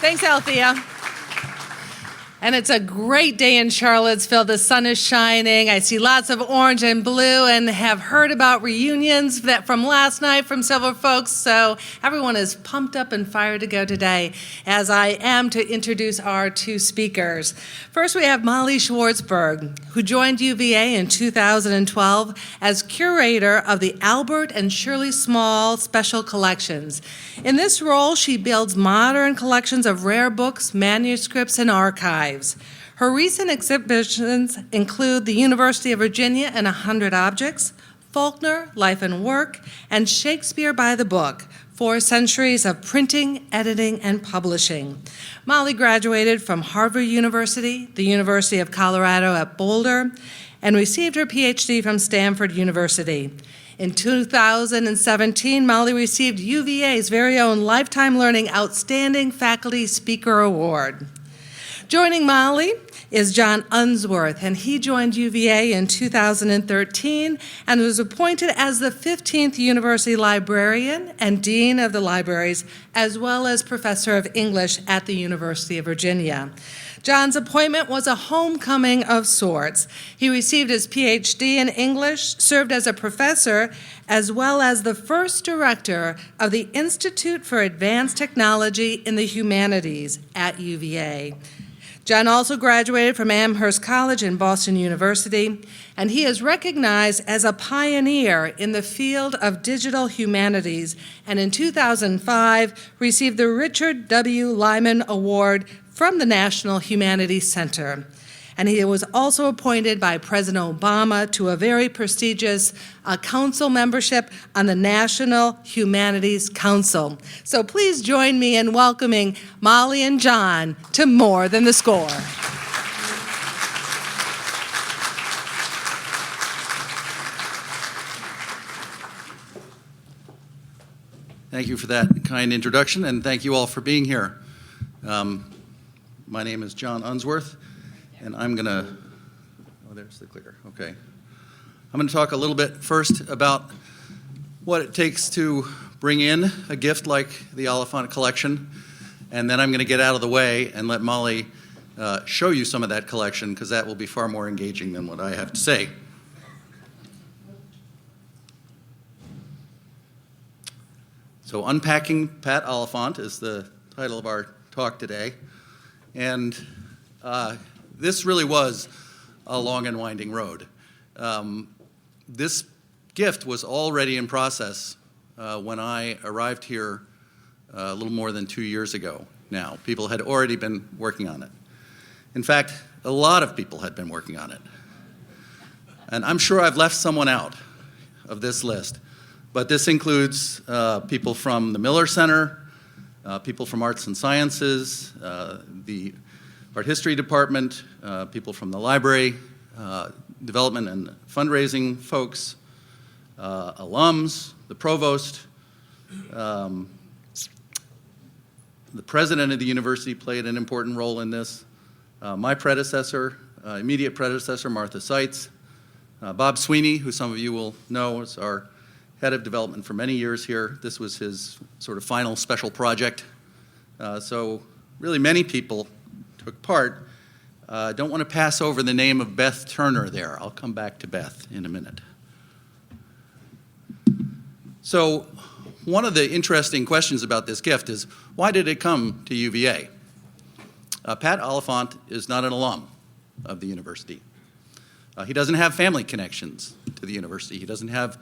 Thanks, Althea. And it's a great day in Charlottesville. The sun is shining. I see lots of orange and blue and have heard about reunions from last night from several folks. So everyone is pumped up and fired to go today, as I am to introduce our two speakers. First, we have Molly Schwartzburg, who joined UVA in 2012 as curator of the Albert and Shirley Small Special Collections. In this role, she builds modern collections of rare books, manuscripts, and archives. Her recent exhibitions include the University of Virginia and 100 Objects, Faulkner, Life and Work, and Shakespeare by the Book, 4 centuries of printing, editing, and publishing. Molly graduated from Harvard University, the University of Colorado at Boulder, and received her PhD from Stanford University. In 2017, Molly received UVA's very own Lifetime Learning Outstanding Faculty Speaker Award. Joining Molly is John Unsworth, and he joined UVA in 2013 and was appointed as the 15th University Librarian and Dean of the Libraries, as well as Professor of English at the University of Virginia. John's appointment was a homecoming of sorts. He received his PhD in English, served as a professor, as well as the first director of the Institute for Advanced Technology in the Humanities at UVA. John also graduated from Amherst College and Boston University, and he is recognized as a pioneer in the field of digital humanities, and in 2005 received the Richard W. Lyman Award from the National Humanities Center. And he was also appointed by President Obama to a very prestigious council membership on the National Humanities Council. So please join me in welcoming Molly and John to More Than the Score. Thank you for that kind introduction, and thank you all for being here. My name is John Unsworth, and I'm going to, there's the clicker, okay. I'm going to talk a little bit first about what it takes to bring in a gift like the Oliphant collection, and then I'm going to get out of the way and let Molly show you some of that collection, because that will be far more engaging than what I have to say. So Unpacking Pat Oliphant is the title of our talk today. And this really was a long and winding road. This gift was already in process when I arrived here a little more than 2 years ago now. People had already been working on it. In fact, a lot of people had been working on it. And I'm sure I've left someone out of this list, but this includes people from the Miller Center, people from Arts and Sciences, the Art History Department, people from the library, development and fundraising folks, alums, the provost, the president of the university played an important role in this, my predecessor, immediate predecessor, Martha Seitz, Bob Sweeney, who some of you will know is our head of development for many years here. This was his sort of final special project. So really many people took part. Don't want to pass over the name of Beth Turner there. I'll come back to Beth in a minute. So one of the interesting questions about this gift is, why did it come to UVA? Pat Oliphant is not an alum of the university. He doesn't have family connections to the university. He doesn't have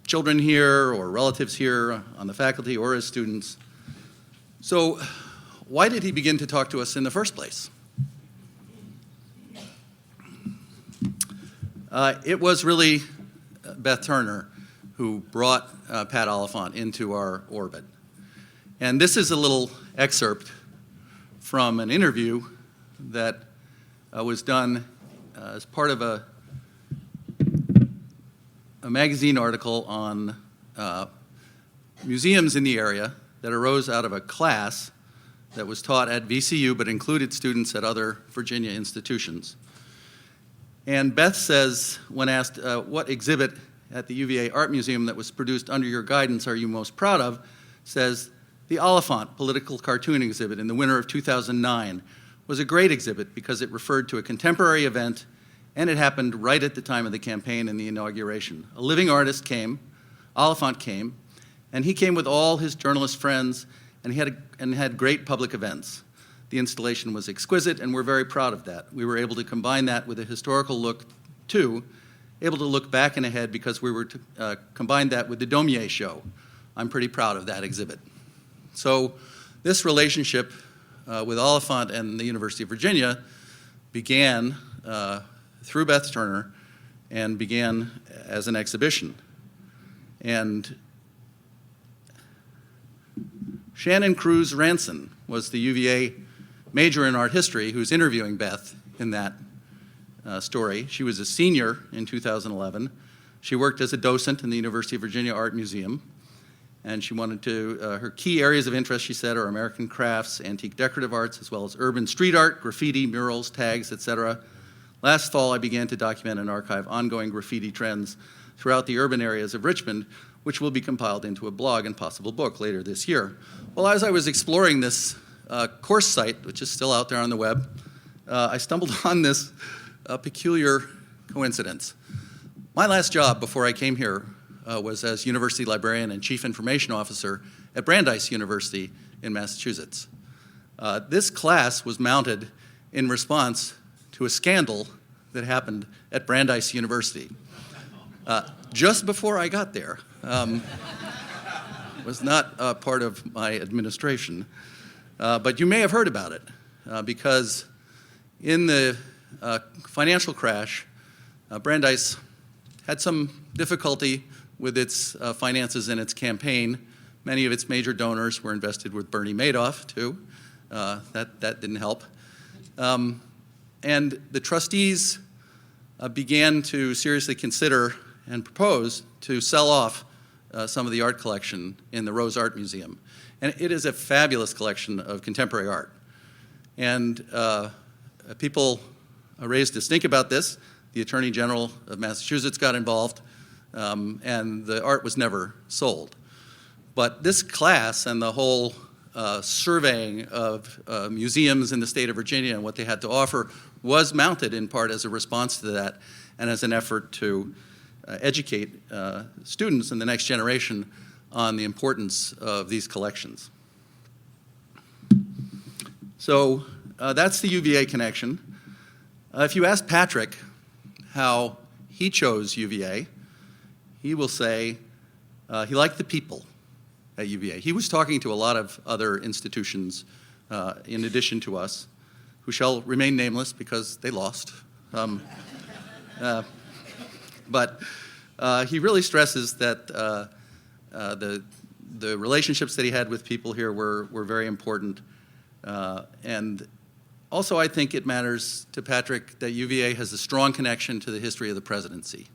children here or relatives here on the faculty or as students. So why did he begin to talk to us in the first place? It was really Beth Turner who brought Pat Oliphant into our orbit. And this is a little excerpt from an interview that was done as part of a magazine article on museums in the area that arose out of a class that was taught at VCU but included students at other Virginia institutions. And Beth says, when asked what exhibit at the UVA Art Museum that was produced under your guidance are you most proud of, says The Oliphant Political Cartoon exhibit in the winter of 2009 was a great exhibit because it referred to a contemporary event, and it happened right at the time of the campaign and the inauguration. A living artist came, Oliphant came, and he came with all his journalist friends, and he had great public events. The installation was exquisite, and we're very proud of that. We were able to combine that with a historical look, too, able to look back and ahead because we were to combine that with the Daumier show. I'm pretty proud of that exhibit. So this relationship with Oliphant and the University of Virginia began through Beth Turner and began as an exhibition. And Shannon Cruz Ranson was the UVA major in art history who's interviewing Beth in that story. She was a senior in 2011. She worked as a docent in the University of Virginia Art Museum, and she wanted to, her key areas of interest, she said, are American crafts, antique decorative arts, as well as urban street art, graffiti, murals, tags, etc. Last fall, I began to document and archive ongoing graffiti trends throughout the urban areas of Richmond, which will be compiled into a blog and possible book later this year. Well, as I was exploring this course site, which is still out there on the web, I stumbled on this peculiar coincidence. My last job before I came here was as University Librarian and Chief Information Officer at Brandeis University in Massachusetts. This class was mounted in response to a scandal that happened at Brandeis University. Just before I got there. Was not part of my administration. But you may have heard about it because in the financial crash, Brandeis had some difficulty with its finances and its campaign. Many of its major donors were invested with Bernie Madoff, too. That didn't help. And the trustees began to seriously consider and propose to sell off some of the art collection in the Rose Art Museum. And it is a fabulous collection of contemporary art. And people raised a stink about this. The Attorney General of Massachusetts got involved, and the art was never sold. But this class and the whole surveying of museums in the state of Virginia and what they had to offer was mounted in part as a response to that and as an effort to educate students in the next generation on the importance of these collections. So that's the UVA connection. If you ask Patrick how he chose UVA, he will say he liked the people at UVA. He was talking to a lot of other institutions in addition to us, who shall remain nameless because they lost. But he really stresses that the relationships that he had with people here were very important. And also, I think it matters to Patrick that UVA has a strong connection to the history of the presidency.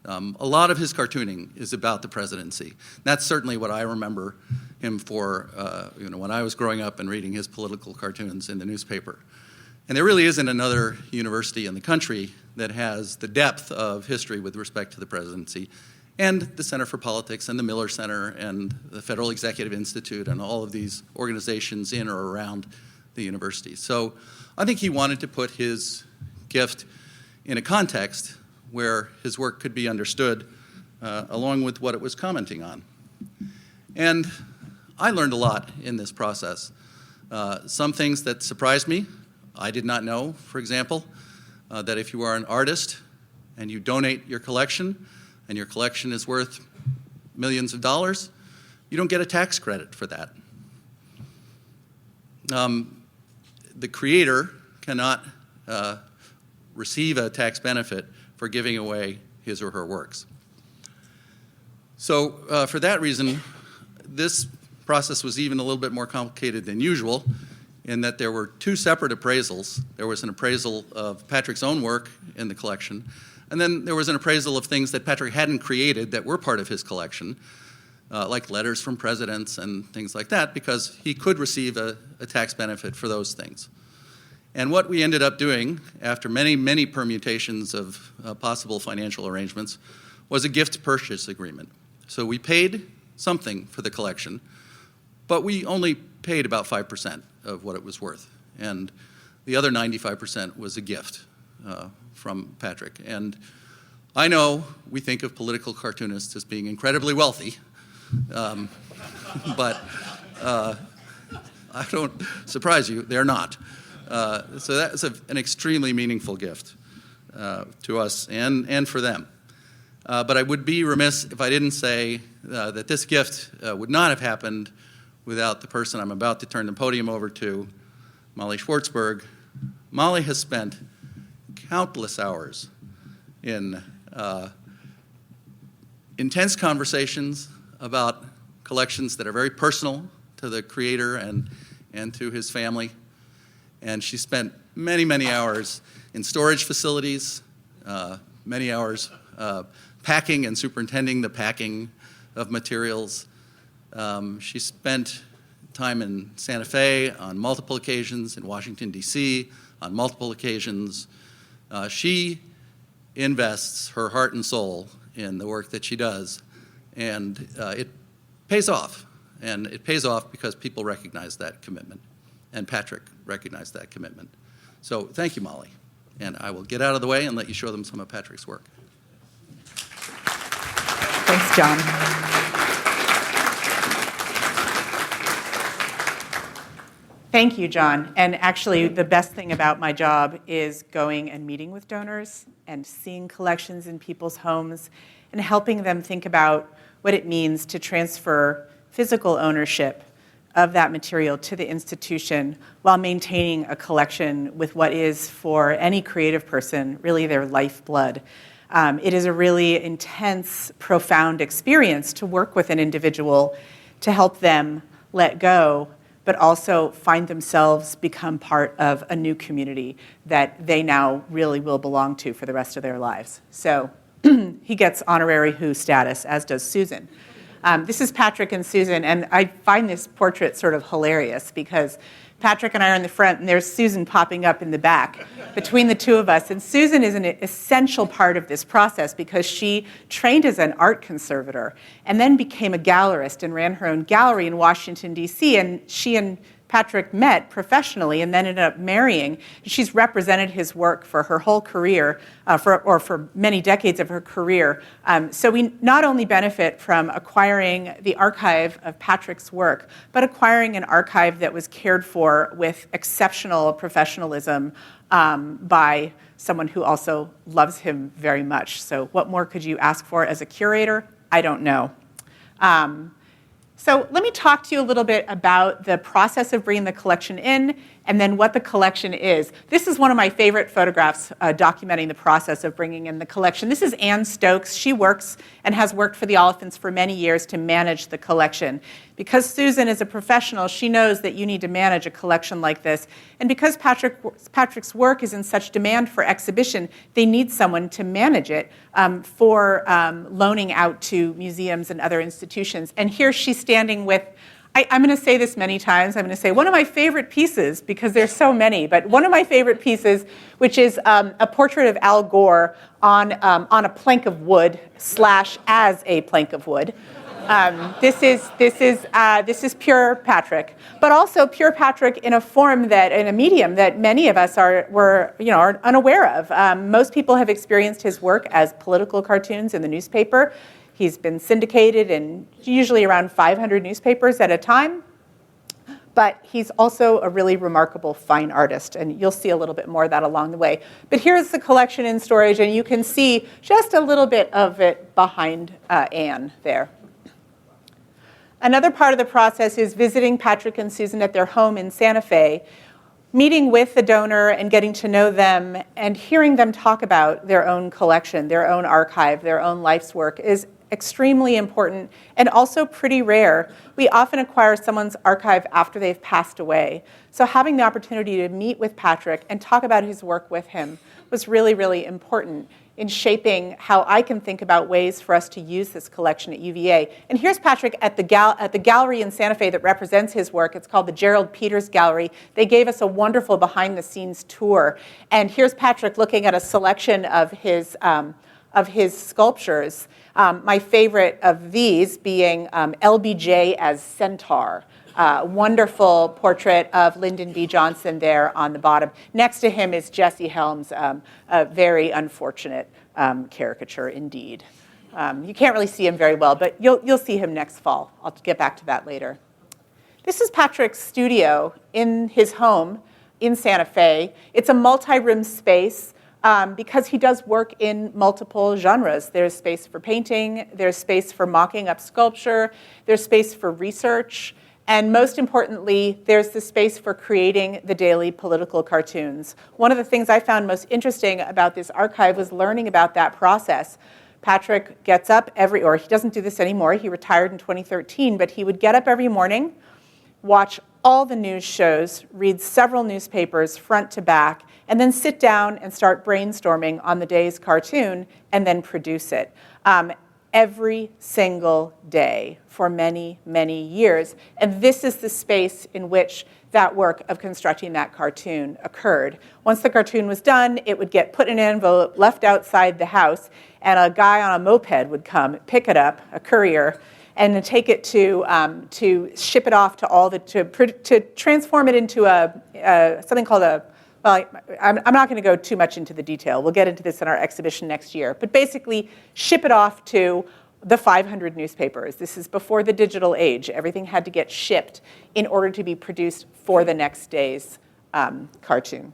A lot of his cartooning is about the presidency. That's certainly what I remember him for when I was growing up and reading his political cartoons in the newspaper. And there really isn't another university in the country that has the depth of history with respect to the presidency, and the Center for Politics and the Miller Center and the Federal Executive Institute and all of these organizations in or around the university. So I think he wanted to put his gift in a context where his work could be understood along with what it was commenting on. And I learned a lot in this process. Some things that surprised me. I did not know, for example, that if you are an artist and you donate your collection and your collection is worth millions of dollars, you don't get a tax credit for that. The creator cannot receive a tax benefit for giving away his or her works. So for that reason, this process was even a little bit more complicated than usual in that there were two separate appraisals. There was an appraisal of Patrick's own work in the collection, and then there was an appraisal of things that Patrick hadn't created that were part of his collection, like letters from presidents and things like that, because he could receive a tax benefit for those things. And what we ended up doing, after many, many permutations of possible financial arrangements, was a gift purchase agreement. So we paid something for the collection, But we only paid about 5% of what it was worth. And the other 95% was a gift from Patrick. And I know we think of political cartoonists as being incredibly wealthy, but I don't surprise you, they're not. So that's an extremely meaningful gift to us and for them. But I would be remiss if I didn't say that this gift would not have happened without the person I'm about to turn the podium over to, Molly Schwartzburg. Molly has spent countless hours in intense conversations about collections that are very personal to the creator and to his family. And she spent many, many hours in storage facilities, many hours packing and superintending the packing of materials. She spent time in Santa Fe on multiple occasions, in Washington, D.C. on multiple occasions. She invests her heart and soul in the work that she does, and it pays off. And it pays off because people recognize that commitment, and Patrick recognized that commitment. So thank you, Molly. And I will get out of the way and let you show them some of Patrick's work. Thanks, John. Thank you, John. And actually, the best thing about my job is going and meeting with donors and seeing collections in people's homes and helping them think about what it means to transfer physical ownership of that material to the institution while maintaining a collection with what is, for any creative person, really their lifeblood. It is a really intense, profound experience to work with an individual to help them let go, but also find themselves become part of a new community that they now really will belong to for the rest of their lives. So he gets honorary Who status, as does Susan. This is Patrick and Susan, and I find this portrait sort of hilarious because Patrick and I are in the front, and there's Susan popping up in the back between the two of us. And Susan is an essential part of this process because she trained as an art conservator and then became a gallerist and ran her own gallery in Washington, D.C., and she and Patrick met professionally and then ended up marrying. She's represented his work for her whole career, for many decades of her career. So we not only benefit from acquiring the archive of Patrick's work, but acquiring an archive that was cared for with exceptional professionalism by someone who also loves him very much. So what more could you ask for as a curator? I don't know. So let me talk to you a little bit about the process of bringing the collection in and then what the collection is. This is one of my favorite photographs documenting the process of bringing in the collection. This is Ann Stokes. She works and has worked for the Oliphants for many years to manage the collection. Because Susan is a professional, she knows that you need to manage a collection like this. And because Patrick's work is in such demand for exhibition, they need someone to manage it for loaning out to museums and other institutions. And here she's standing with, I'm going to say this many times, I'm going to say one of my favorite pieces, because there's so many, but one of my favorite pieces, which is a portrait of Al Gore on a plank of wood / as a plank of wood. This is pure Patrick, but also pure Patrick in a medium that many of us are unaware of. Most people have experienced his work as political cartoons in the newspaper. He's been syndicated in usually around 500 newspapers at a time. But he's also a really remarkable fine artist, and you'll see a little bit more of that along the way. But here's the collection in storage, and you can see just a little bit of it behind Anne there. Another part of the process is visiting Patrick and Susan at their home in Santa Fe, meeting with the donor and getting to know them and hearing them talk about their own collection, their own archive, their own life's work is extremely important and also pretty rare. We often acquire someone's archive after they've passed away. So having the opportunity to meet with Patrick and talk about his work with him was really, really important in shaping how I can think about ways for us to use this collection at UVA. And here's Patrick at the gallery in Santa Fe that represents his work. It's called the Gerald Peters Gallery. They gave us a wonderful behind-the-scenes tour. And here's Patrick looking at a selection of his of his sculptures. My favorite of these being LBJ as Centaur. Wonderful portrait of Lyndon B. Johnson there on the bottom. Next to him is Jesse Helms, a very unfortunate caricature indeed. You can't really see him very well, but you'll see him next fall. I'll get back to that later. This is Patrick's studio in his home in Santa Fe. It's a multi-room space because he does work in multiple genres. There's space for painting, there's space for mocking up sculpture, there's space for research, and most importantly, there's the space for creating the daily political cartoons. One of the things I found most interesting about this archive was learning about that process. Patrick gets up or he doesn't do this anymore, he retired in 2013, but he would get up every morning, watch all the news shows, read several newspapers front to back, and then sit down and start brainstorming on the day's cartoon and then produce it. Every single day for many, many years. And this is the space in which that work of constructing that cartoon occurred. Once the cartoon was done, it would get put in an envelope, left outside the house, and a guy on a moped would come, pick it up, a courier, and then take it to ship it off to to transform it into something called I'm not going to go too much into the detail. We'll get into this in our exhibition next year. But basically, ship it off to the 500 newspapers. This is before the digital age. Everything had to get shipped in order to be produced for the next day's cartoon.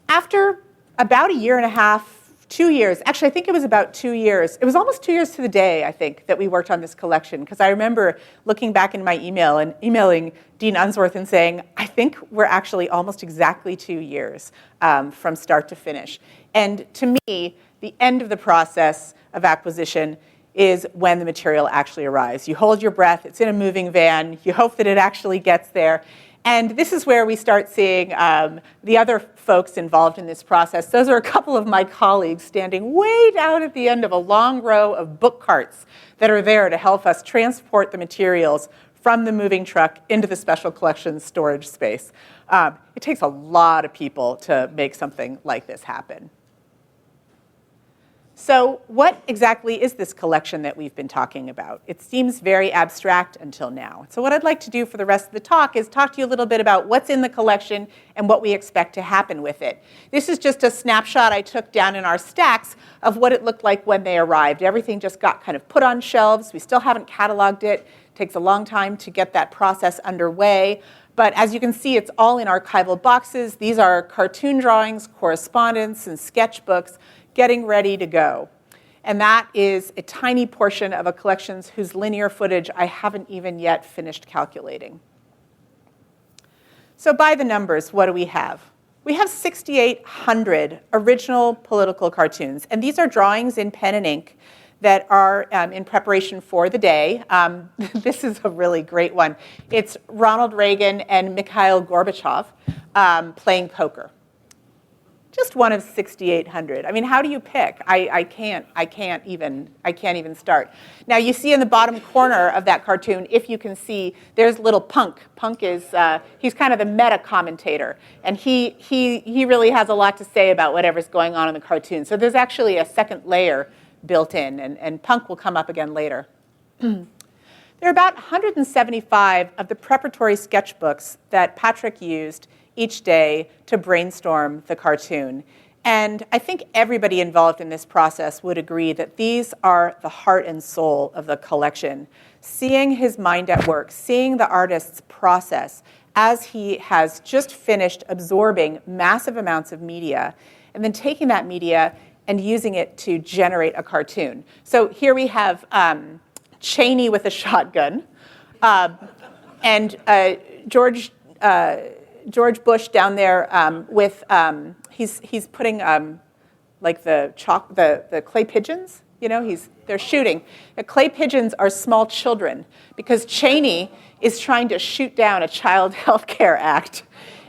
After about a year and a half, 2 years, actually I think it was about 2 years, it was almost 2 years to the day, I think, that we worked on this collection, because I remember looking back in my email and emailing Dean Unsworth and saying, I think we're actually almost exactly 2 years from start to finish. And to me, the end of the process of acquisition is when the material actually arrives. You hold your breath, it's in a moving van, you hope that it actually gets there. And this is where we start seeing the other folks involved in this process. Those are a couple of my colleagues standing way down at the end of a long row of book carts that are there to help us transport the materials from the moving truck into the special collections storage space. It takes a lot of people to make something like this happen. So what exactly is this collection that we've been talking about? It seems very abstract until now. So what I'd like to do for the rest of the talk is talk to you a little bit about what's in the collection and what we expect to happen with it. This is just a snapshot I took down in our stacks of what it looked like when they arrived. Everything just got kind of put on shelves. We still haven't cataloged it. It takes a long time to get that process underway. But as you can see, it's all in archival boxes. These are cartoon drawings, correspondence, and sketchbooks getting ready to go. And that is a tiny portion of a collection whose linear footage I haven't even yet finished calculating. So by the numbers, what do we have? We have 6,800 original political cartoons. And these are drawings in pen and ink that are in preparation for the day. This is a really great one. It's Ronald Reagan and Mikhail Gorbachev playing poker. Just one of 6,800. I mean, how do you pick? I can't even start. Now you see in the bottom corner of that cartoon, if you can see, there's little Punk. Punk is he's kind of the meta commentator, and he really has a lot to say about whatever's going on in the cartoon. So there's actually a second layer built in, and Punk will come up again later. There are about 175 of the preparatory sketchbooks that Patrick used each day to brainstorm the cartoon. And I think everybody involved in this process would agree that these are the heart and soul of the collection. Seeing his mind at work, seeing the artist's process as he has just finished absorbing massive amounts of media, and then taking that media and using it to generate a cartoon. So here we have Cheney with a shotgun, and George Bush down there with he's putting like the clay pigeons. You know, they're shooting. The clay pigeons are small children because Cheney is trying to shoot down a Child Health Care Act,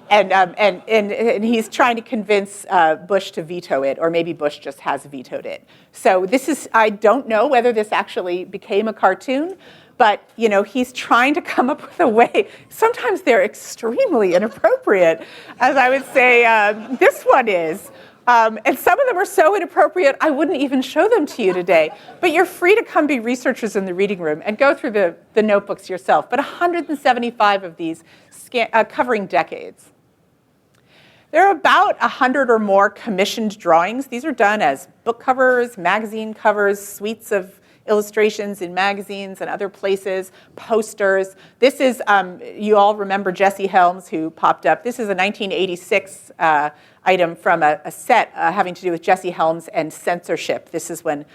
and he's trying to convince Bush to veto it, or maybe Bush just has vetoed it. So I don't know whether this actually became a cartoon. But, you know, he's trying to come up with a way. Sometimes they're extremely inappropriate, as I would say this one is. And some of them are so inappropriate, I wouldn't even show them to you today. But you're free to come be researchers in the reading room and go through the notebooks yourself. But 175 of these covering decades. There are about 100 or more commissioned drawings. These are done as book covers, magazine covers, suites of illustrations in magazines and other places, posters. This is, you all remember Jesse Helms, who popped up. This is a 1986 item from a set having to do with Jesse Helms and censorship. This is when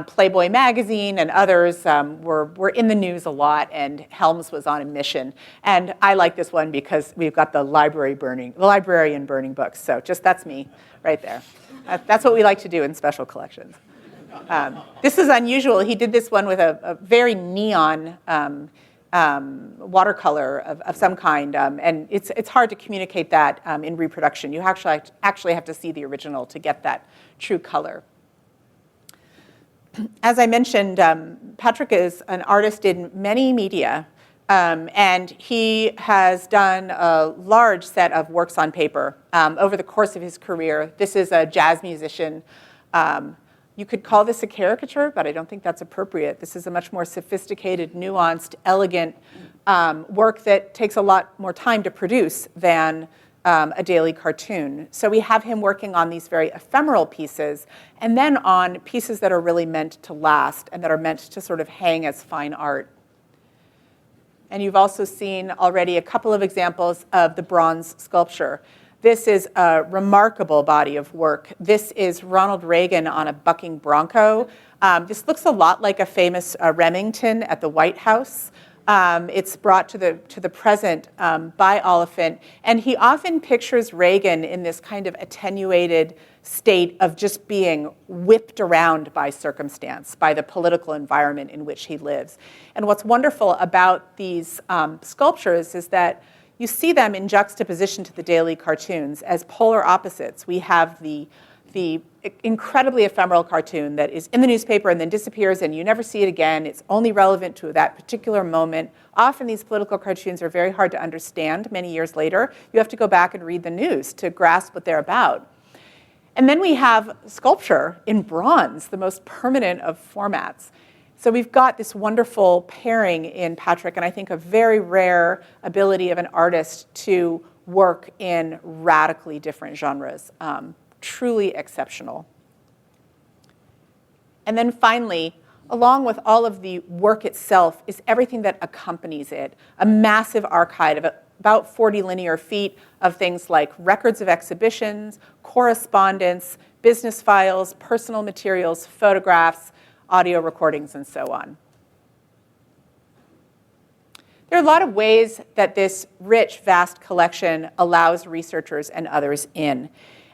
Playboy magazine and others were in the news a lot, and Helms was on a mission. And I like this one because we've got the librarian burning books. So just that's me right there. That's what we like to do in special collections. This is unusual. He did this one with a very neon watercolor of some kind, and it's hard to communicate that in reproduction. You actually have to see the original to get that true color. As I mentioned, Patrick is an artist in many media, and he has done a large set of works on paper over the course of his career. This is a jazz musician. You could call this a caricature, but I don't think that's appropriate. This is a much more sophisticated, nuanced, elegant work that takes a lot more time to produce than a daily cartoon. So we have him working on these very ephemeral pieces, and then on pieces that are really meant to last and that are meant to sort of hang as fine art. And you've also seen already a couple of examples of the bronze sculpture. This is a remarkable body of work. This is Ronald Reagan on a bucking bronco. This looks a lot like a famous Remington at the White House. It's brought to the present by Oliphant, and he often pictures Reagan in this kind of attenuated state of just being whipped around by circumstance, by the political environment in which he lives. And what's wonderful about these sculptures is that you see them in juxtaposition to the daily cartoons as polar opposites. We have the incredibly ephemeral cartoon that is in the newspaper and then disappears and you never see it again. It's only relevant to that particular moment. Often these political cartoons are very hard to understand many years later. You have to go back and read the news to grasp what they're about. And then we have sculpture in bronze, the most permanent of formats. So we've got this wonderful pairing in Patrick, and I think a very rare ability of an artist to work in radically different genres. Truly exceptional. And then finally, along with all of the work itself is everything that accompanies it. A massive archive of about 40 linear feet of things like records of exhibitions, correspondence, business files, personal materials, photographs, audio recordings, and so on. There are a lot of ways that this rich, vast collection allows researchers and others in.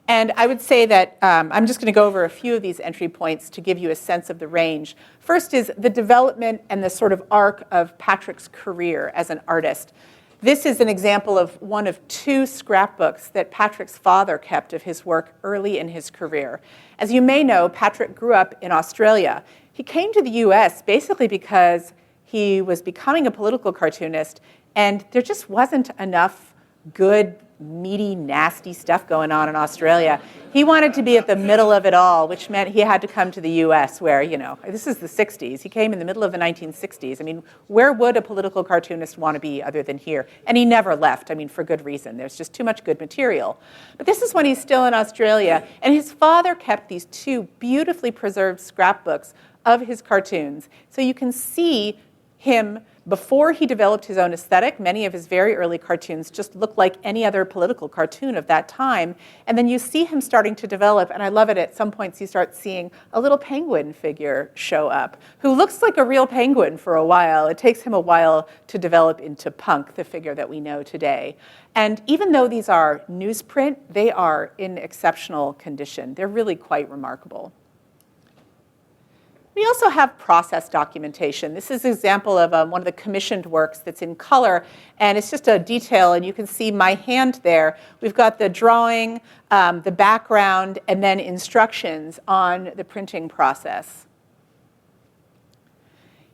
And I would say that I'm just going to go over a few of these entry points to give you a sense of the range. First is the development and the sort of arc of Patrick's career as an artist. This is an example of one of two scrapbooks that Patrick's father kept of his work early in his career. As you may know, Patrick grew up in Australia. He came to the US basically because he was becoming a political cartoonist, and there just wasn't enough good, meaty, nasty stuff going on in Australia. He wanted to be at the middle of it all, which meant he had to come to the US where, you know, this is the 60s. He came in the middle of the 1960s. I mean, where would a political cartoonist want to be other than here? And he never left, I mean, for good reason. There's just too much good material. But this is when he's still in Australia, and his father kept these two beautifully preserved scrapbooks of his cartoons. So you can see him before he developed his own aesthetic. Many of his very early cartoons just look like any other political cartoon of that time. And then you see him starting to develop, and I love it, at some points you start seeing a little penguin figure show up who looks like a real penguin for a while. It takes him a while to develop into Punk, the figure that we know today. And even though these are newsprint, they are in exceptional condition. They're really quite remarkable. We also have process documentation. This is an example of one of the commissioned works that's in color, and it's just a detail, and you can see my hand there. We've got the drawing, the background, and then instructions on the printing process.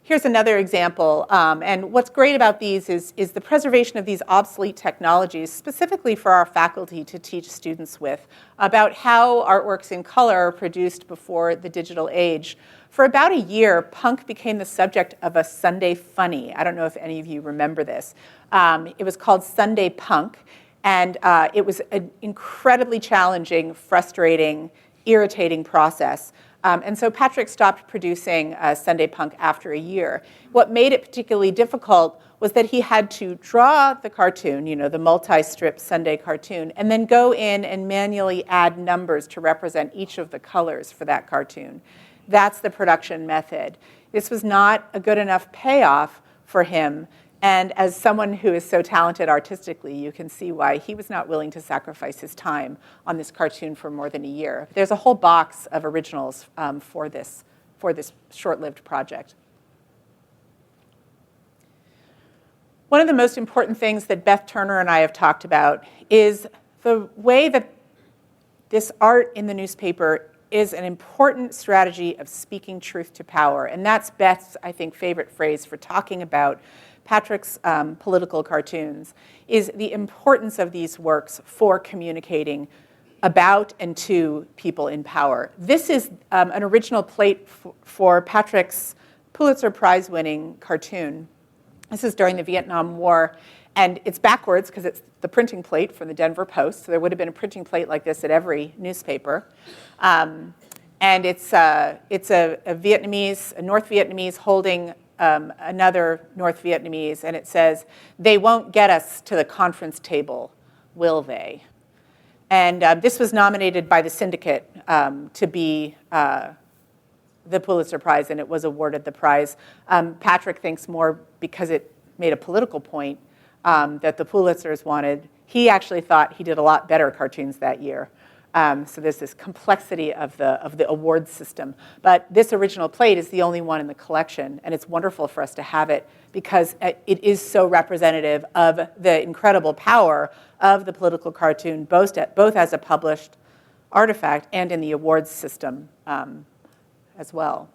Here's another example, and what's great about these is the preservation of these obsolete technologies, specifically for our faculty to teach students with, about how artworks in color are produced before the digital age. For about a year, punk became the subject of a Sunday funny. I don't know if any of you remember this. It was called Sunday Punk, and it was an incredibly challenging, frustrating, irritating process. And so Patrick stopped producing Sunday Punk after a year. What made it particularly difficult was that he had to draw the cartoon, the multi-strip Sunday cartoon, and then go in and manually add numbers to represent each of the colors for that cartoon. That's the production method. This was not a good enough payoff for him. And as someone who is so talented artistically, you can see why he was not willing to sacrifice his time on this cartoon for more than a year. There's a whole box of originals for this short-lived project. One of the most important things that Beth Turner and I have talked about is the way that this art in the newspaper is an important strategy of speaking truth to power. And that's Beth's, I think, favorite phrase for talking about Patrick's political cartoons, is the importance of these works for communicating about and to people in power. This is an original plate for Patrick's Pulitzer Prize-winning cartoon. This is during the Vietnam War, and it's backwards because it's the printing plate from the Denver Post. So there would have been a printing plate like this at every newspaper. And it's a North Vietnamese holding another North Vietnamese, and it says, "They won't get us to the conference table, will they?" And this was nominated by the syndicate to be the Pulitzer Prize, and it was awarded the prize. Patrick thinks more because it made a political point that the Pulitzers wanted. He actually thought he did a lot better cartoons that year. So there's this complexity of the award system. But this original plate is the only one in the collection, and it's wonderful for us to have it because it is so representative of the incredible power of the political cartoon, both as a published artifact and in the awards system as well.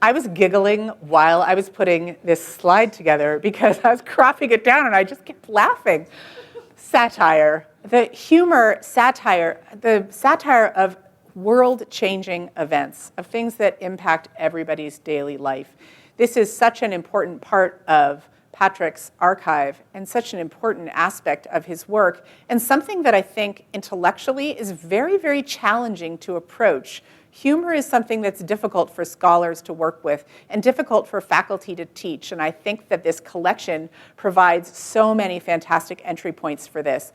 I was giggling while I was putting this slide together because I was cropping it down and I just kept laughing. Satire, the satire of world-changing events, of things that impact everybody's daily life. This is such an important part of Patrick's archive and such an important aspect of his work, and something that I think intellectually is very, very challenging to approach. Humor is something that's difficult for scholars to work with and difficult for faculty to teach, and I think that this collection provides so many fantastic entry points for this.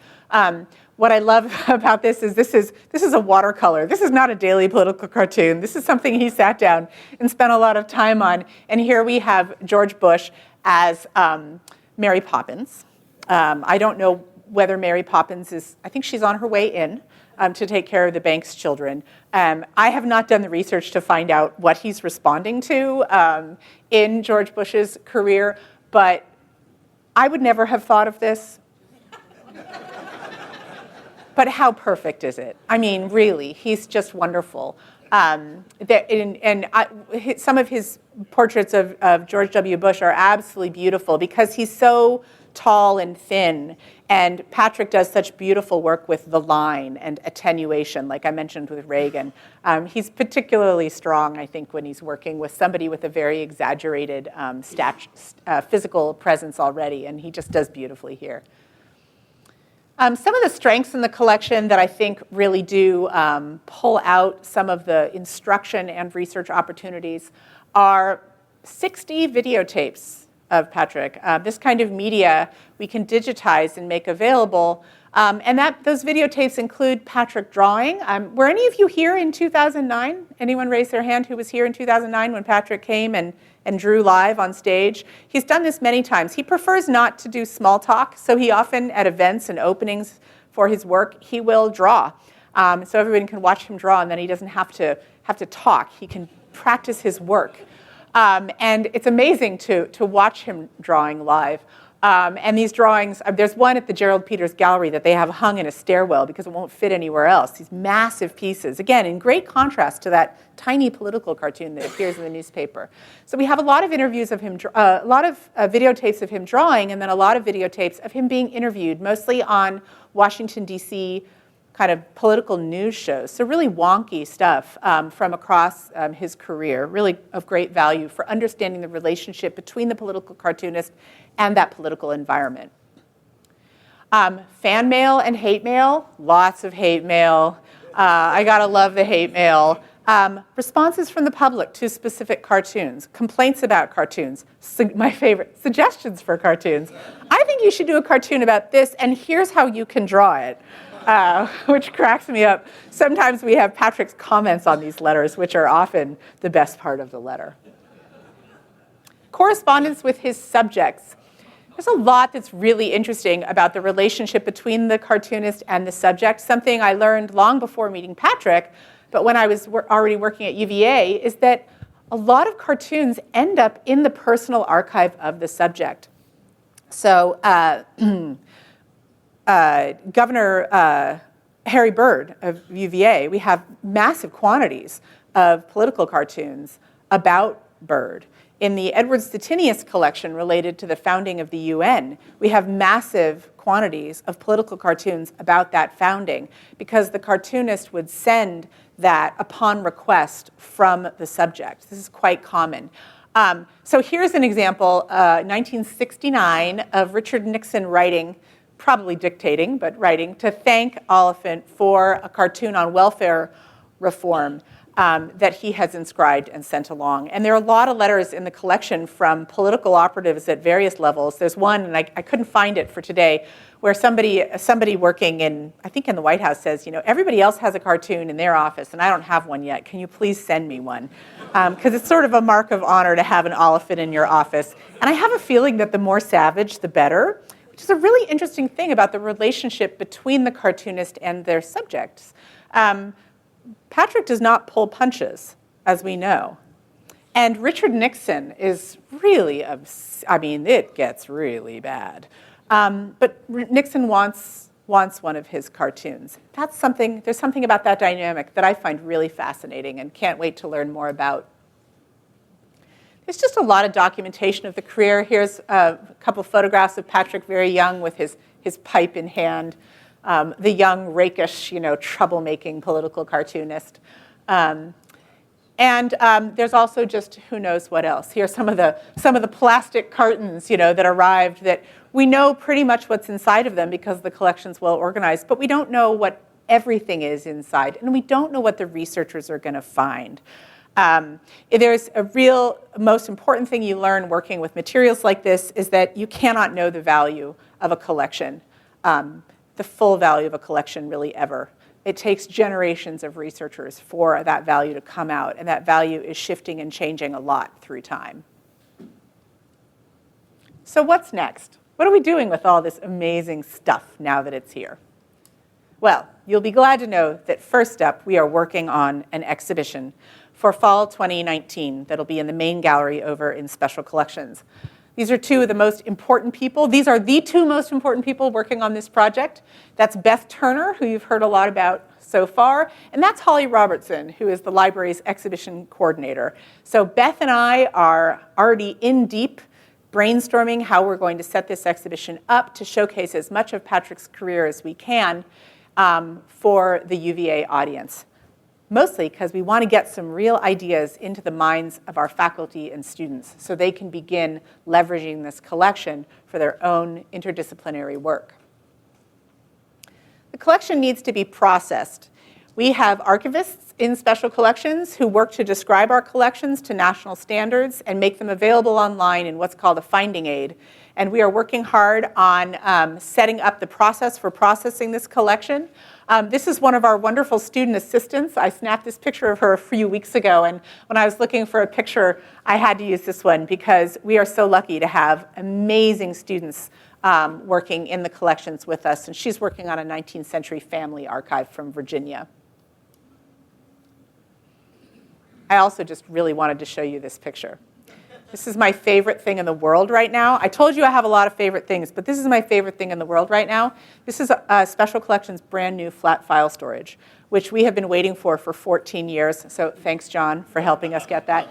What I love about this is a watercolor. This is not a daily political cartoon. This is something he sat down and spent a lot of time on, and here we have George Bush as Mary Poppins. I don't know whether Mary Poppins I think she's on her way in to take care of the bank's children. I have not done the research to find out what he's responding to in George Bush's career, but I would never have thought of this. But how perfect is it? I mean, really, he's just wonderful. Some of his portraits of George W. Bush are absolutely beautiful because he's so tall and thin, and Patrick does such beautiful work with the line and attenuation, like I mentioned with Reagan. He's particularly strong, I think, when he's working with somebody with a very exaggerated physical presence already, and he just does beautifully here. Some of the strengths in the collection that I think really do pull out some of the instruction and research opportunities are 60 videotapes of Patrick. This kind of media we can digitize and make available, and those videotapes include Patrick drawing. Were any of you here in 2009? Anyone raise their hand who was here in 2009 when Patrick came and drew live on stage? He's done this many times. He prefers not to do small talk, so he often, at events and openings for his work, he will draw. So everyone can watch him draw, and then he doesn't have to talk. He can practice his work. And it's amazing to watch him drawing live. And these drawings, there's one at the Gerald Peters Gallery that they have hung in a stairwell because it won't fit anywhere else. These massive pieces, again, in great contrast to that tiny political cartoon that appears in the newspaper. So we have a lot of interviews of him, a lot of videotapes of him drawing, and then a lot of videotapes of him being interviewed, mostly on Washington, D.C. kind of political news shows. So really wonky stuff from across his career, really of great value for understanding the relationship between the political cartoonist and that political environment. Fan mail and hate mail, lots of hate mail. I gotta love the hate mail. Responses from the public to specific cartoons, complaints about cartoons, my favorite, suggestions for cartoons. I think you should do a cartoon about this, and here's how you can draw it. Which cracks me up. Sometimes we have Patrick's comments on these letters, which are often the best part of the letter. Correspondence with his subjects. There's a lot that's really interesting about the relationship between the cartoonist and the subject. Something I learned long before meeting Patrick, but when I was already working at UVA, is that a lot of cartoons end up in the personal archive of the subject. So Governor Harry Byrd of UVA, we have massive quantities of political cartoons about Byrd. In the Edward Stettinius collection related to the founding of the UN, we have massive quantities of political cartoons about that founding because the cartoonist would send that upon request from the subject. This is quite common. So here's an example, 1969, of Richard Nixon writing, probably dictating, but writing, to thank Oliphant for a cartoon on welfare reform that he has inscribed and sent along. And there are a lot of letters in the collection from political operatives at various levels. There's one, and I couldn't find it for today, where somebody working in, I think in the White House says, everybody else has a cartoon in their office, and I don't have one yet. Can you please send me one? Because it's sort of a mark of honor to have an Oliphant in your office. And I have a feeling that the more savage, the better, which is a really interesting thing about the relationship between the cartoonist and their subjects. Patrick does not pull punches, as we know. And Richard Nixon is really, it gets really bad. But Nixon wants one of his cartoons. There's something about that dynamic that I find really fascinating and can't wait to learn more about. There's just a lot of documentation of the career. Here's a couple photographs of Patrick very young with his pipe in hand. The young, rakish, troublemaking political cartoonist. And there's also just who knows what else. Here's some of the plastic cartons, that arrived that we know pretty much what's inside of them because the collection's well organized, but we don't know what everything is inside, and we don't know what the researchers are going to find. There's a real, most important thing you learn working with materials like this is that you cannot know the value of a collection, the full value of a collection really ever. It takes generations of researchers for that value to come out, and that value is shifting and changing a lot through time. So what's next? What are we doing with all this amazing stuff now that it's here? Well, you'll be glad to know that first up, we are working on an exhibition for fall 2019 that'll be in the main gallery over in Special Collections. These are two of the most important people. These are the two most important people working on this project. That's Beth Turner, who you've heard a lot about so far, and that's Holly Robertson, who is the library's exhibition coordinator. So Beth and I are already in deep brainstorming how we're going to set this exhibition up to showcase as much of Patrick's career as we can for the UVA audience. Mostly because we want to get some real ideas into the minds of our faculty and students so they can begin leveraging this collection for their own interdisciplinary work. The collection needs to be processed. We have archivists in Special Collections who work to describe our collections to national standards and make them available online in what's called a finding aid. And we are working hard on setting up the process for processing this collection. This is one of our wonderful student assistants. I snapped this picture of her a few weeks ago, and when I was looking for a picture, I had to use this one because we are so lucky to have amazing students working in the collections with us, and she's working on a 19th century family archive from Virginia. I also just really wanted to show you this picture. This is my favorite thing in the world right now. I told you I have a lot of favorite things, but this is my favorite thing in the world right now. This is Special Collections' brand new flat file storage, which we have been waiting for 14 years. So thanks, John, for helping us get that.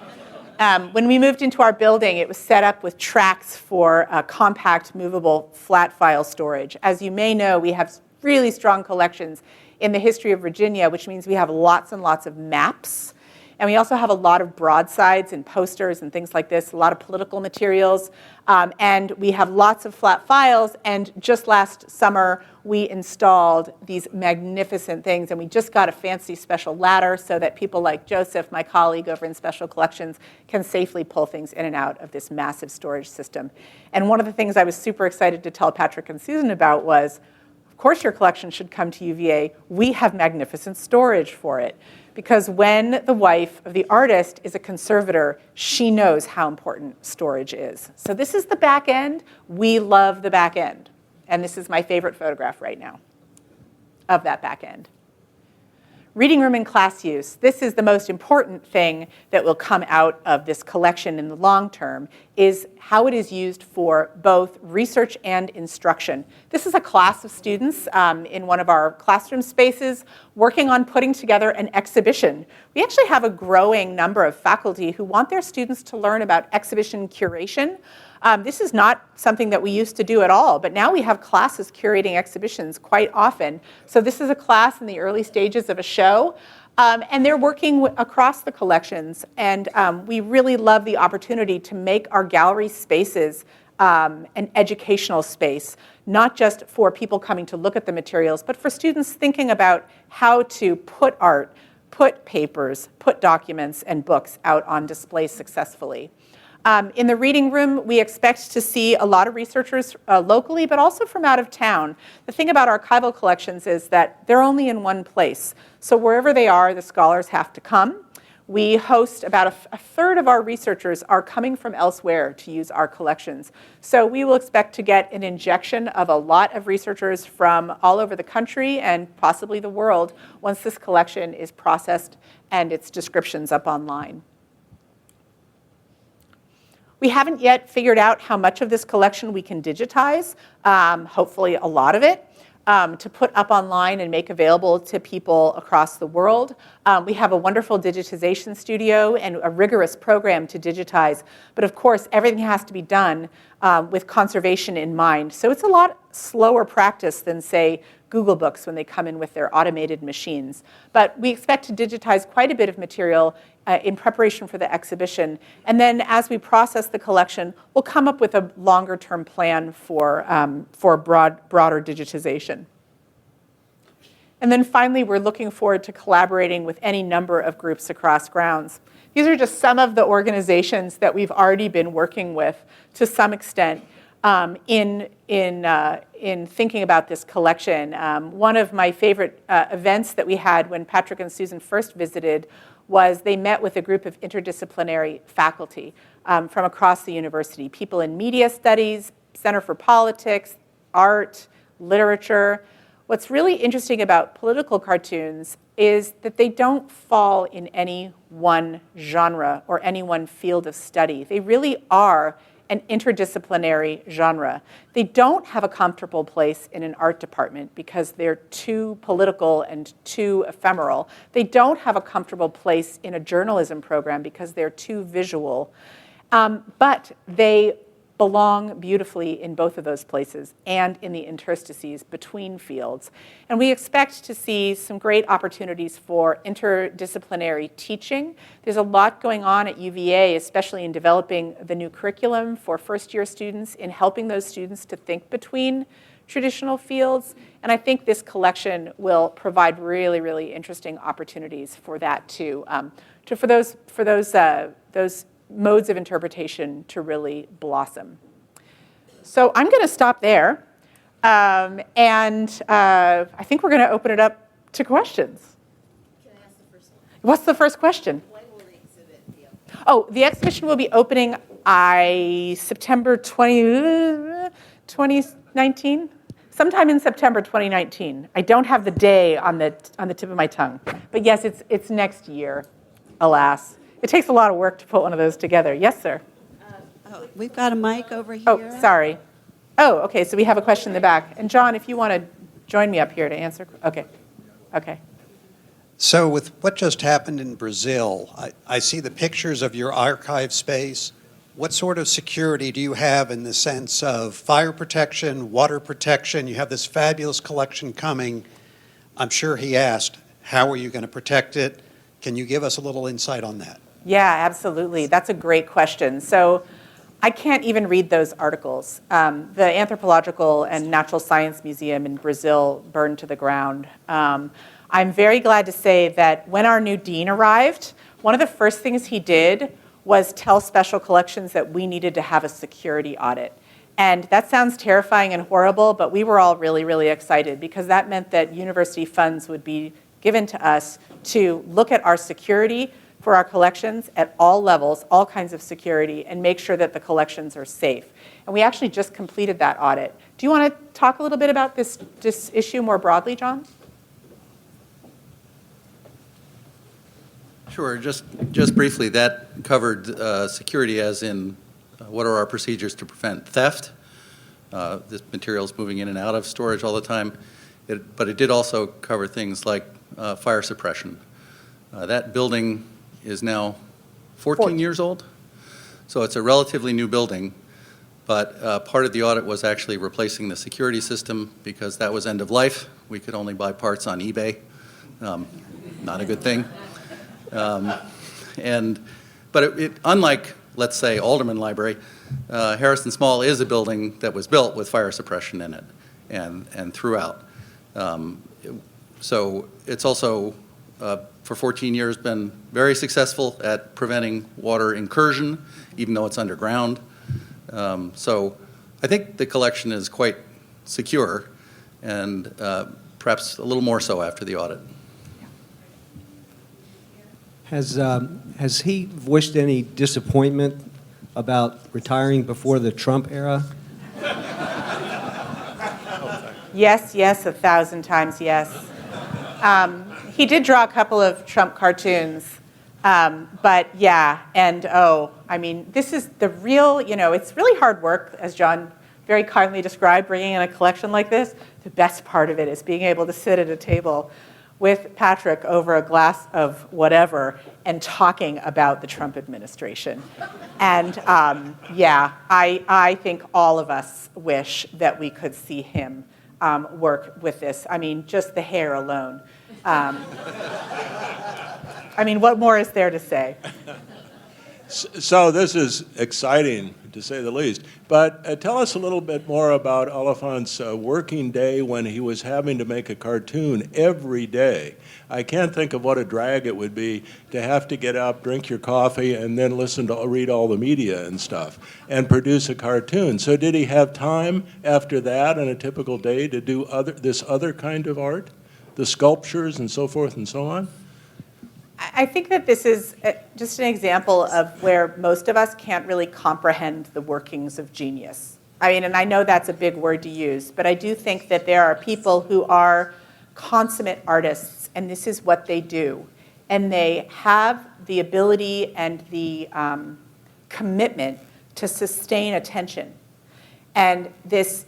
When we moved into our building, it was set up with tracks for compact, movable, flat file storage. As you may know, we have really strong collections in the history of Virginia, which means we have lots and lots of maps. And we also have a lot of broadsides and posters and things like this, a lot of political materials. And we have lots of flat files. And just last summer, we installed these magnificent things. And we just got a fancy special ladder so that people like Joseph, my colleague over in Special Collections, can safely pull things in and out of this massive storage system. And one of the things I was super excited to tell Patrick and Susan about was, of course your collection should come to UVA. We have magnificent storage for it. Because when the wife of the artist is a conservator, she knows how important storage is. So this is the back end. We love the back end. And this is my favorite photograph right now of that back end. Reading room and class use. This is the most important thing that will come out of this collection in the long term, is how it is used for both research and instruction. This is a class of students in one of our classroom spaces working on putting together an exhibition. We actually have a growing number of faculty who want their students to learn about exhibition curation. This is not something that we used to do at all, but now we have classes curating exhibitions quite often. So this is a class in the early stages of a show, and they're working across the collections. And we really love the opportunity to make our gallery spaces an educational space, not just for people coming to look at the materials, but for students thinking about how to put art, put papers, put documents and books out on display successfully. In the reading room, we expect to see a lot of researchers locally, but also from out of town. The thing about archival collections is that they're only in one place. So wherever they are, the scholars have to come. We host about a third of our researchers are coming from elsewhere to use our collections. So we will expect to get an injection of a lot of researchers from all over the country and possibly the world once this collection is processed and its descriptions up online. We haven't yet figured out how much of this collection we can digitize, hopefully a lot of it, to put up online and make available to people across the world. We have a wonderful digitization studio and a rigorous program to digitize, but of course everything has to be done with conservation in mind. So it's a lot slower practice than, say, Google Books when they come in with their automated machines. But we expect to digitize quite a bit of material in preparation for the exhibition. And then as we process the collection, we'll come up with a longer-term plan for broader digitization. And then finally, we're looking forward to collaborating with any number of groups across grounds. These are just some of the organizations that we've already been working with to some extent in thinking about this collection. One of my favorite events that we had when Patrick and Susan first visited was they met with a group of interdisciplinary faculty from across the university, people in media studies, Center for Politics, art, literature. What's really interesting about political cartoons is that they don't fall in any one genre or any one field of study. They really are an interdisciplinary genre. They don't have a comfortable place in an art department because they're too political and too ephemeral. They don't have a comfortable place in a journalism program because they're too visual. But they belong beautifully in both of those places and in the interstices between fields. And we expect to see some great opportunities for interdisciplinary teaching. There's a lot going on at UVA, especially in developing the new curriculum for first-year students, in helping those students to think between traditional fields. And I think this collection will provide really, really interesting opportunities for that too, for those modes of interpretation to really blossom. So I'm going to stop there, and I think we're going to open it up to questions. Can I ask the first one? What's the first question? When will the exhibit be open? Oh, the exhibition will be opening September 2019? Sometime in September 2019. I don't have the day on the tip of my tongue. But yes, it's next year, alas. It takes a lot of work to put one of those together. Yes, sir? Oh, we've got a mic over here. Oh, sorry. Oh, okay, so we have a question in the back. And John, if you want to join me up here to answer. Okay. Okay. So with what just happened in Brazil, I see the pictures of your archive space. What sort of security do you have in the sense of fire protection, water protection? You have this fabulous collection coming. I'm sure he asked, how are you going to protect it? Can you give us a little insight on that? Yeah, absolutely. That's a great question. So I can't even read those articles. The Anthropological and Natural Science Museum in Brazil burned to the ground. I'm very glad to say that when our new dean arrived, one of the first things he did was tell special collections that we needed to have a security audit. And that sounds terrifying and horrible, but we were all really, really excited because that meant that university funds would be given to us to look at our security for our collections at all levels, all kinds of security, and make sure that the collections are safe. And we actually just completed that audit. Do you want to talk a little bit about this issue more broadly, John? Sure, just briefly, that covered security as in what are our procedures to prevent theft. This material's moving in and out of storage all the time, but it did also cover things like fire suppression. That building is now 14 years old, so it's a relatively new building, but part of the audit was actually replacing the security system because that was end of life. We could only buy parts on eBay. Not a good thing. But unlike, let's say, Alderman Library, Harrison Small is a building that was built with fire suppression in it and throughout. So it's also, for 14 years, been very successful at preventing water incursion, even though it's underground. So I think the collection is quite secure, and perhaps a little more so after the audit. Has he voiced any disappointment about retiring before the Trump era? Yes, yes, 1,000 times yes. He did draw a couple of Trump cartoons, but yeah, and I mean, this is the real, it's really hard work, as John very kindly described, bringing in a collection like this. The best part of it is being able to sit at a table with Patrick over a glass of whatever and talking about the Trump administration. And yeah, I think all of us wish that we could see him work with this. I mean, just the hair alone. I mean, what more is there to say? So this is exciting, to say the least. But tell us a little bit more about Oliphant's working day when he was having to make a cartoon every day. I can't think of what a drag it would be to have to get up, drink your coffee, and then read all the media and stuff, and produce a cartoon. So did he have time after that on a typical day to do this other kind of art, the sculptures and so forth and so on? I think that this is just an example of where most of us can't really comprehend the workings of genius. I mean, and I know that's a big word to use, but I do think that there are people who are consummate artists, and this is what they do. And they have the ability and the commitment to sustain attention. And this,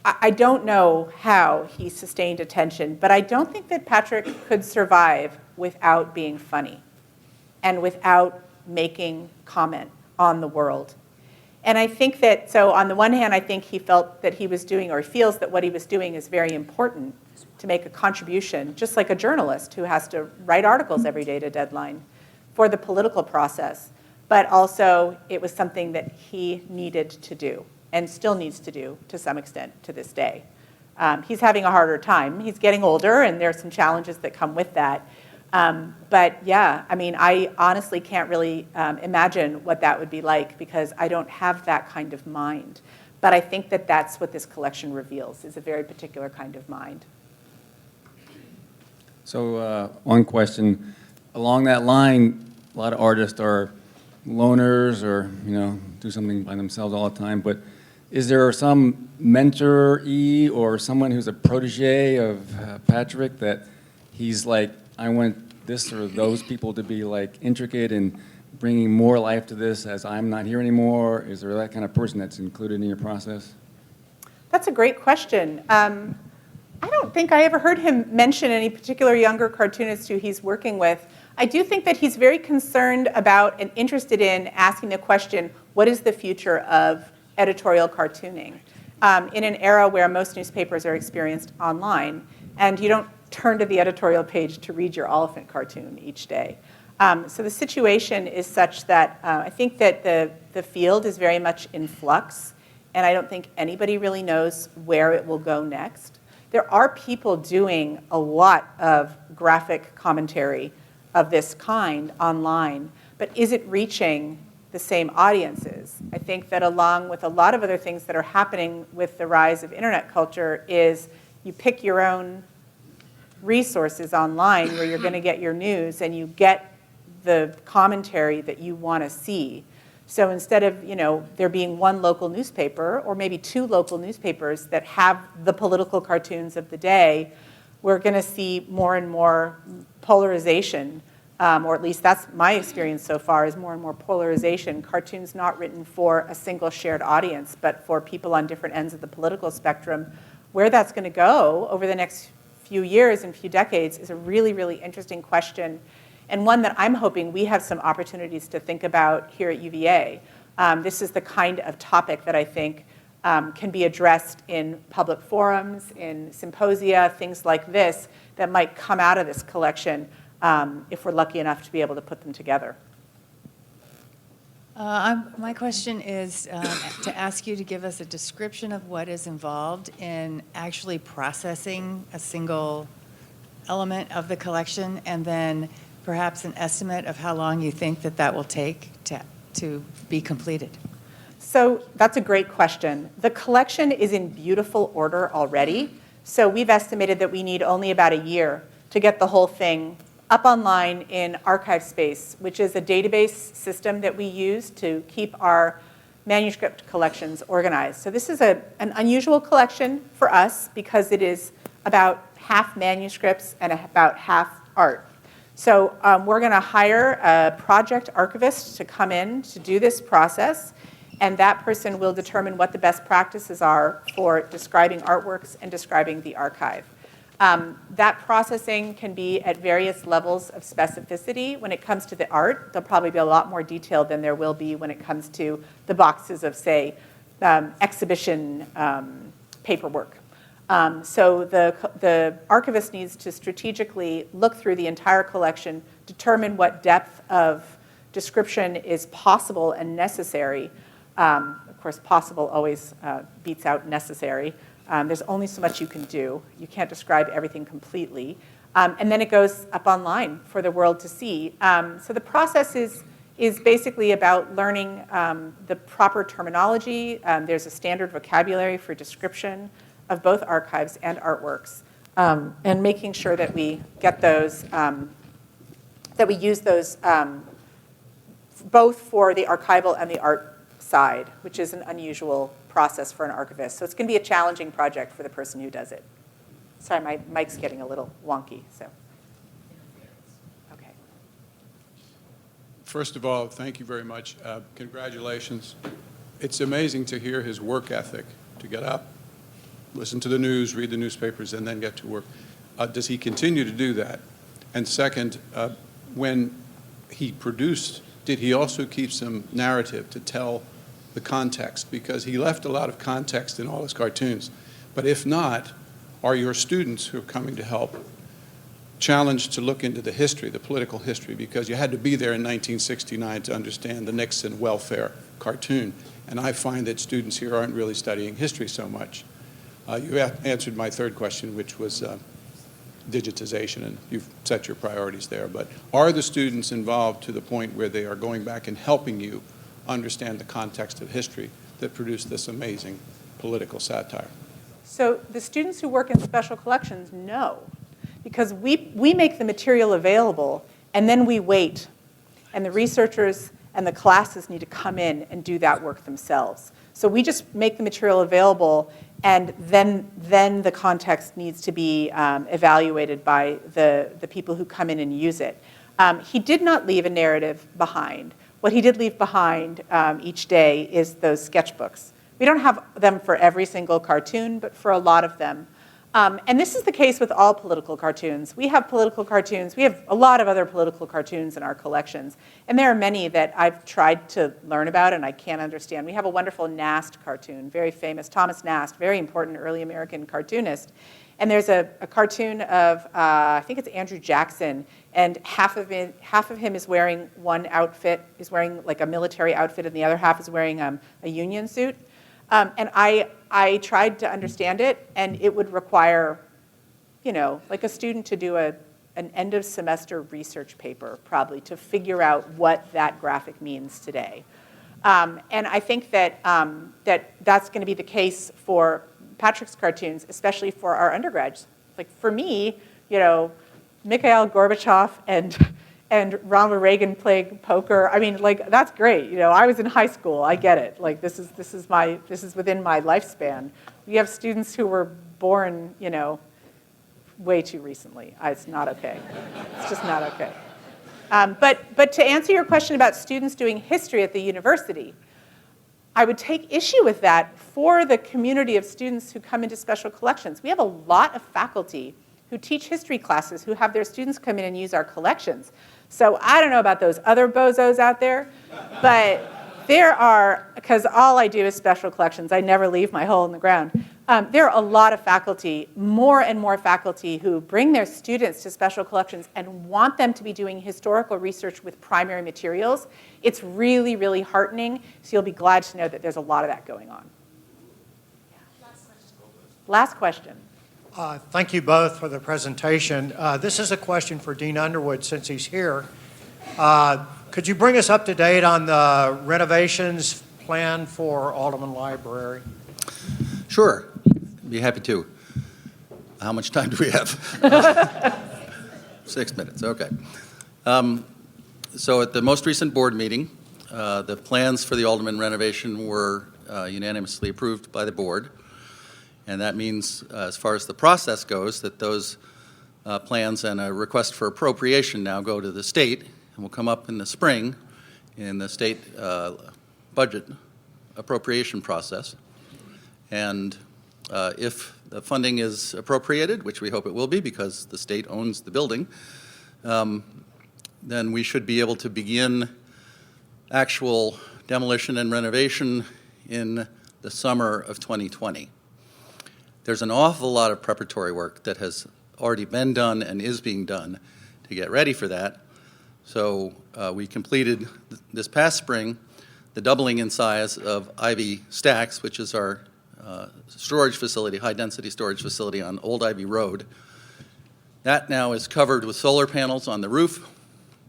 I don't know how he sustained attention, but I don't think that Patrick could survive without being funny and without making comment on the world. And I think that, so on the one hand, I think he felt that he was doing, or he feels that what he was doing is very important to make a contribution, just like a journalist who has to write articles every day to deadline for the political process. But also, it was something that he needed to do and still needs to do to some extent to this day. He's having a harder time. He's getting older, and there are some challenges that come with that. But yeah, I mean, I honestly can't really imagine what that would be like because I don't have that kind of mind. But I think that that's what this collection reveals, is a very particular kind of mind. So one question, along that line, a lot of artists are loners or, do something by themselves all the time, but is there some mentor-y or someone who's a protege of Patrick that he's like, I want this or those people to be like intricate and bringing more life to this as I'm not here anymore? Is there that kind of person that's included in your process? That's a great question. I don't think I ever heard him mention any particular younger cartoonist who he's working with. I do think that he's very concerned about and interested in asking the question, what is the future of editorial cartooning? In an era where most newspapers are experienced online, and you don't turn to the editorial page to read your Oliphant cartoon each day. So the situation is such that I think that the field is very much in flux, and I don't think anybody really knows where it will go next. There are people doing a lot of graphic commentary of this kind online, but is it reaching the same audiences? I think that along with a lot of other things that are happening with the rise of internet culture is you pick your own resources online where you're going to get your news and you get the commentary that you want to see. So instead of there being one local newspaper or maybe two local newspapers that have the political cartoons of the day, we're going to see more and more polarization, or at least that's my experience so far, is more and more polarization. Cartoons not written for a single shared audience, but for people on different ends of the political spectrum. Where that's going to go over the next few years and few decades is a really, really interesting question, and one that I'm hoping we have some opportunities to think about here at UVA. This is the kind of topic that I think can be addressed in public forums, in symposia, things like this, that might come out of this collection if we're lucky enough to be able to put them together. My question is to ask you to give us a description of what is involved in actually processing a single element of the collection, and then perhaps an estimate of how long you think that will take to be completed. So that's a great question. The collection is in beautiful order already. So we've estimated that we need only about a year to get the whole thing up online in archive space, which is a database system that we use to keep our manuscript collections organized. So this is an unusual collection for us because it is about half manuscripts and about half art. So we're going to hire a project archivist to come in to do this process, and that person will determine what the best practices are for describing artworks and describing the archive. That processing can be at various levels of specificity. When it comes to the art, there'll probably be a lot more detail than there will be when it comes to the boxes of, say, exhibition paperwork. So the archivist needs to strategically look through the entire collection, determine what depth of description is possible and necessary. Of course, possible always beats out necessary. There's only so much you can do. You can't describe everything completely. And then it goes up online for the world to see. So the process is basically about learning the proper terminology. There's a standard vocabulary for description of both archives and artworks, and making sure that we get those, that we use those both for the archival and the art side, which is an unusual process for an archivist. So it's going to be a challenging project for the person who does it. Sorry, my mic's getting a little wonky, so. Okay. First of all, thank you very much. Congratulations. It's amazing to hear his work ethic, to get up, listen to the news, read the newspapers, and then get to work. Does he continue to do that? And second, when he produced, did he also keep some narrative to tell the context? Because he left a lot of context in all his cartoons. But if not, are your students who are coming to help challenged to look into the history, the political history, because you had to be there in 1969 to understand the Nixon welfare cartoon. And I find that students here aren't really studying history so much. You answered my third question, which was digitization, and you've set your priorities there. But are the students involved to the point where they are going back and helping you understand the context of history that produced this amazing political satire? So the students who work in special collections know, because we make the material available, and then we wait, and the researchers and the classes need to come in and do that work themselves. So we just make the material available, and then the context needs to be evaluated by the people who come in and use it. He did not leave a narrative behind. what he did leave behind each day is those sketchbooks. We don't have them for every single cartoon, but for a lot of them. And this is the case with all political cartoons. We have political cartoons. We have a lot of other political cartoons in our collections. And there are many that I've tried to learn about and I can't understand. We have a wonderful Nast cartoon, very famous, Thomas Nast, very important early American cartoonist. And there's a cartoon of, I think it's Andrew Jackson, and half of him is wearing one outfit, is wearing like a military outfit, and the other half is wearing a union suit. And I tried to understand it, and it would require, like a student to do an end of semester research paper, probably, to figure out what that graphic means today. And I think that that's going to be the case for Patrick's cartoons, especially for our undergrads. Like for me, Mikhail Gorbachev and Ronald Reagan playing poker. I mean, like that's great. I was in high school. I get it. Like this is within my lifespan. We have students who were born, way too recently. It's not okay. It's just not okay. But to answer your question about students doing history at the university, I would take issue with that for the community of students who come into special collections. We have a lot of faculty who teach history classes who have their students come in and use our collections. So I don't know about those other bozos out there, but there are, because all I do is special collections. I never leave my hole in the ground. There are a lot of faculty, more and more faculty, who bring their students to special collections and want them to be doing historical research with primary materials. It's really, really heartening, so you'll be glad to know that there's a lot of that going on. Last question. Thank you both for the presentation. This is a question for Dean Underwood since he's here. Could you bring us up to date on the renovations planned for Alderman Library? Sure, be happy to. How much time do we have? 6 minutes, okay. So at the most recent board meeting, the plans for the Alderman renovation were unanimously approved by the board. And that means, as far as the process goes, that those plans and a request for appropriation now go to the state and will come up in the spring in the state budget appropriation process. And if the funding is appropriated, which we hope it will be because the state owns the building, then we should be able to begin actual demolition and renovation in the summer of 2020. There's an awful lot of preparatory work that has already been done and is being done to get ready for that. So we completed this past spring the doubling in size of Ivy Stacks, which is our storage facility, high-density storage facility on Old Ivy Road. That now is covered with solar panels on the roof.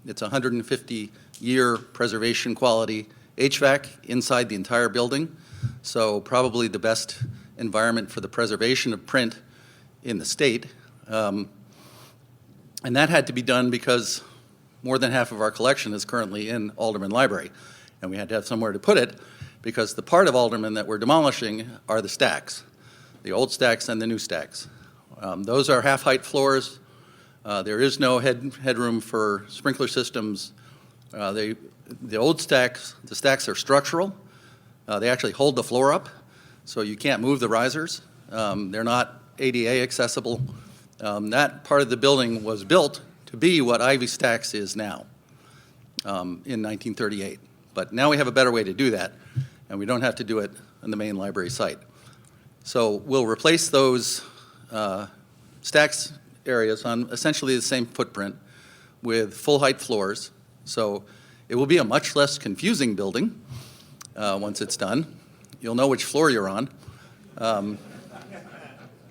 It's 150-year preservation quality HVAC inside the entire building, so probably the best environment for the preservation of print in the state. And that had to be done because more than half of our collection is currently in Alderman Library, and we had to have somewhere to put it because the part of Alderman that we're demolishing are the stacks, the old stacks and the new stacks. Those are half-height floors. There is no headroom for sprinkler systems. The old stacks, the stacks are structural. They actually hold the floor up, so you can't move the risers. They're not ADA accessible. That part of the building was built to be what Ivy Stacks is now in 1938. But now we have a better way to do that, and we don't have to do it on the main library site. So we'll replace those stacks areas on essentially the same footprint with full-height floors. So it will be a much less confusing building once it's done. You'll know which floor you're on and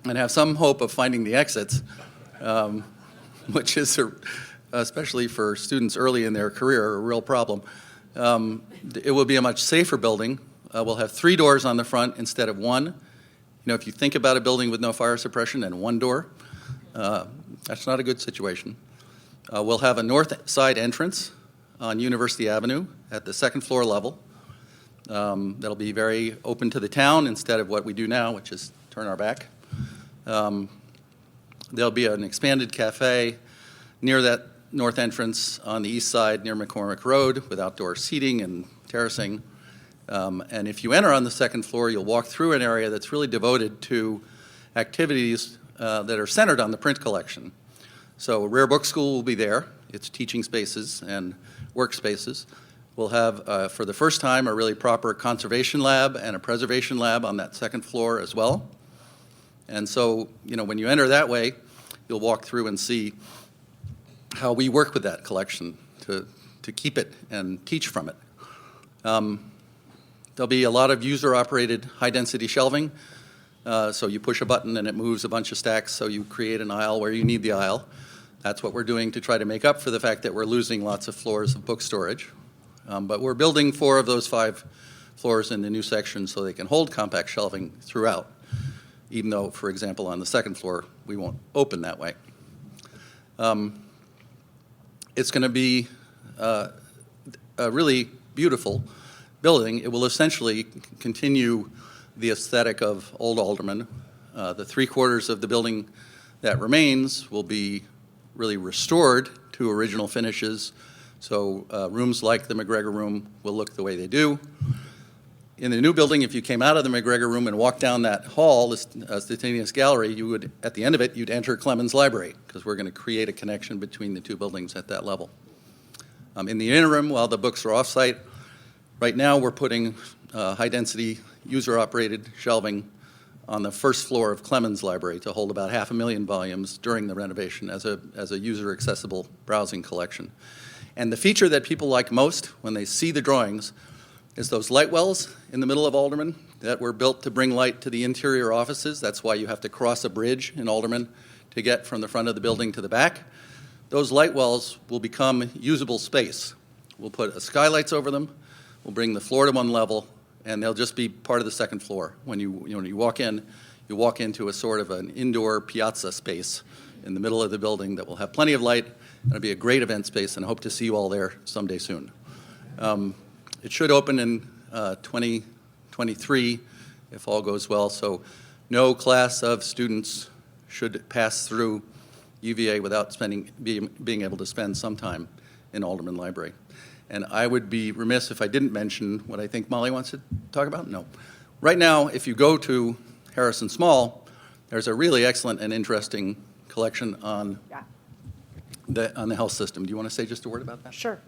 have some hope of finding the exits, which is, especially for students early in their career, a real problem. It will be a much safer building. We'll have 3 doors on the front instead of 1. If you think about a building with no fire suppression and 1 door, that's not a good situation. We'll have a north side entrance on University Avenue at the 2nd floor level. That'll be very open to the town instead of what we do now, which is turn our back. There'll be an expanded cafe near that north entrance on the east side near McCormick Road with outdoor seating and terracing. And if you enter on the second floor, you'll walk through an area that's really devoted to activities that are centered on the print collection. So Rare Book School will be there. It's teaching spaces and workspaces. We'll have, for the first time, a really proper conservation lab and a preservation lab on that second floor as well. And so, when you enter that way, you'll walk through and see how we work with that collection to keep it and teach from it. There'll be a lot of user-operated high-density shelving. So you push a button and it moves a bunch of stacks, so you create an aisle where you need the aisle. That's what we're doing to try to make up for the fact that we're losing lots of floors of book storage. But we're building 4 of those 5 floors in the new section so they can hold compact shelving throughout, even though, for example, on the second floor, we won't open that way. It's going to be a really beautiful building. It will essentially continue the aesthetic of Old Alderman. The 3/4 of the building that remains will be really restored to original finishes. So rooms like the McGregor Room will look the way they do. In the new building, if you came out of the McGregor Room and walked down that hall, this Stettinius Gallery, you would, at the end of it, you'd enter Clemens Library, because we're going to create a connection between the 2 buildings at that level. In the interim, while the books are off-site, right now we're putting high-density, user-operated shelving on the first floor of Clemens Library to hold about 500,000 volumes during the renovation as a user-accessible browsing collection. And the feature that people like most when they see the drawings is those light wells in the middle of Alderman that were built to bring light to the interior offices. That's why you have to cross a bridge in Alderman to get from the front of the building to the back. Those light wells will become usable space. We'll put skylights over them, we'll bring the floor to one level, and they'll just be part of the second floor. When you walk in, you walk into a sort of an indoor piazza space in the middle of the building that will have plenty of light. It'll be a great event space, and I hope to see you all there someday soon. It should open in 2023 if all goes well, so no class of students should pass through UVA without being able to spend some time in Alderman Library. And I would be remiss if I didn't mention what I think Molly wants to talk about. No. Right now, if you go to Harrison Small, there's a really excellent and interesting collection on the health system. Do you want to say just a word about that? Sure.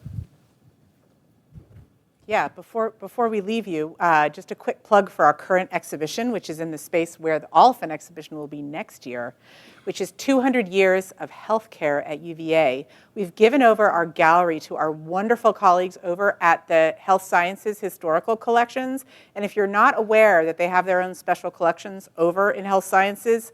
Yeah, before we leave you, just a quick plug for our current exhibition, which is in the space where the Oliphant exhibition will be next year, which is 200 Years of Healthcare at UVA. We've given over our gallery to our wonderful colleagues over at the Health Sciences Historical Collections. And if you're not aware that they have their own special collections over in Health Sciences,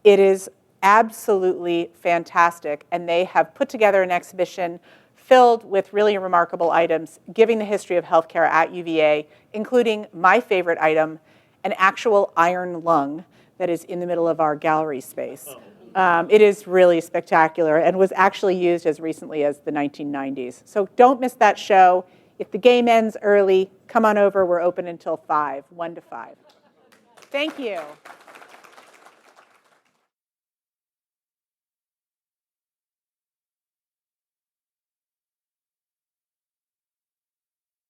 it is absolutely fantastic. And they have put together an exhibition filled with really remarkable items, giving the history of healthcare at UVA, including my favorite item, an actual iron lung that is in the middle of our gallery space. It is really spectacular and was actually used as recently as the 1990s. So don't miss that show. If the game ends early, come on over. We're open until 1 to 5. Thank you.